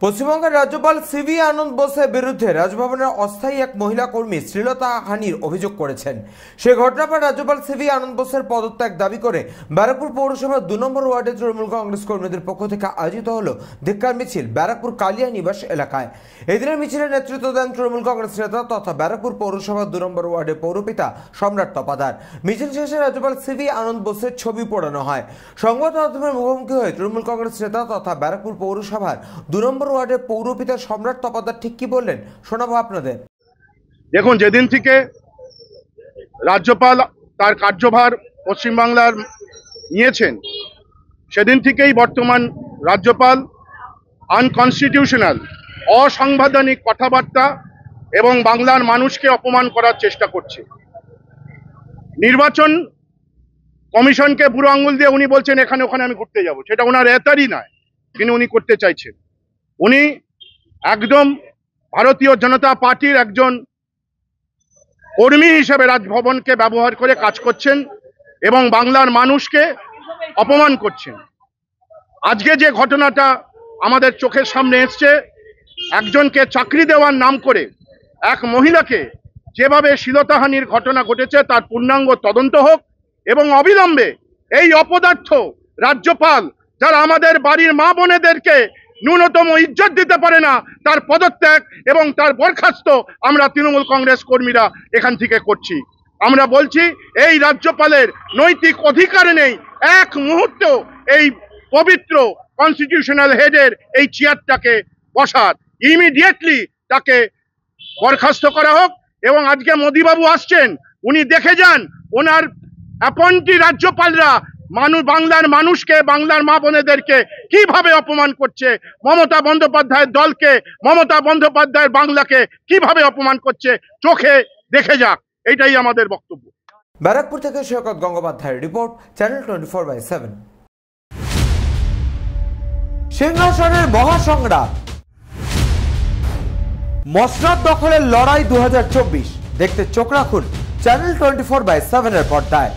পশ্চিমবঙ্গের রাজ্যপাল সিভি আনন্দ বোসের বিরুদ্ধে রাজভবনের অস্থায়ী এক মহিলা কর্মী শ্লীলতাহানির অভিযোগ করেছেন। সে ঘটনার পর রাজ্যপাল সিভি আনন্দ বোসের পদত্যাগ দাবি করে ব্যারাকপুর পৌরসভার 2 নম্বর ওয়ার্ডে তৃণমূল কংগ্রেস কর্মীদের পক্ষ থেকে আয়োজিত হলো ধিক্কার মিছিল ব্যারাকপুর কালিয়া নিবাস এলাকায়। এদিনের মিছিলের নেতৃত্ব দেন তৃণমূল কংগ্রেস নেতা তথা ব্যারাকপুর পৌরসভার 2 নম্বর ওয়ার্ডের পৌরপিতা সম্রাট তপাদার। মিছিল শেষে রাজ্যপাল সিভি আনন্দ বোসের ছবি পোড়ানো হয়। সংবাদ মাধ্যমের মুখোমুখি হয়ে তৃণমূল কংগ্রেস নেতা তথা ব্যারাকপুর পৌরসভার 2 নম্বর ওয়ার্ডের পৌরপিতা সম্রাট তপাদার ঠিক কি বললেন শোনাবো আপনাদের। দেখুন, যেদিন থেকে রাজ্যপাল তার কার্যভার পশ্চিমবাংলার নিয়েছেন সেদিন থেকেই বর্তমান রাজ্যপাল আনকনস্টিটিউশনাল অসাংবিধানিক কথাবার্তা এবং বাংলার মানুষকে অপমান করার চেষ্টা করছে। নির্বাচন কমিশনকে বুড়ো আঙুল দিয়ে উনি বলছেন এখানে ওখানে আমি ঘুরতে যাব, সেটা ওনার এতারই নয়, কিন্তু উনি করতে চাইছেন। উনি একদম ভারতীয় জনতা পার্টির একজন কর্মী হিসেবে রাজভবনকে ব্যবহার করে কাজ করছেন এবং বাংলার মানুষকে অপমান করছেন। আজকে যে ঘটনাটা আমাদের চোখের সামনে এসছে, একজনকে চাকরি দেওয়ার নাম করে এক মহিলাকে যেভাবে শ্লীলতাহানির ঘটনা ঘটেছে তার পূর্ণাঙ্গ তদন্ত হোক এবং অবিলম্বে এই অপদার্থ রাজ্যপাল, যারা আমাদের বাড়ির মা বোনেদেরকে ন্যূনতম ইজ্জত দিতে পারে না, তার পদত্যাগ এবং তার বরখাস্ত আমরা তৃণমূল কংগ্রেস কর্মীরা এখান থেকে করছি। আমরা বলছি এই রাজ্যপালের নৈতিক অধিকার নেই এক মুহূর্ত এই পবিত্র কনস্টিটিউশনাল হেডের এই চেয়ারটাকে বসার। ইমিডিয়েটলি তাকে বরখাস্ত করা হোক এবং আজকে মোদিবাবু আসছেন, উনি দেখে যান ওনার অ্যাপয়েন্টি রাজ্যপালরা বাংলার মানুষকে, বাংলার মা বোনেদেরকে কিভাবে অপমান করছে, মমতা বন্দ্যোপাধ্যায়ের দলকে, মমতা বন্দ্যোপাধ্যায়ের বাংলাকে কিভাবে অপমান করছে, চোখে দেখে যাক, এটাই আমাদের বক্তব্য। ব্যারাকপুর থেকে সৈকত গঙ্গোপাধ্যায়ের রিপোর্ট, চ্যানেল 24/7। সিংহাসনের মহাসংগ্রাম, মসনদ দখলের লড়াই 2024 দেখতে চোখ রাখুন চ্যানেল 24/7 এর পর্দায়।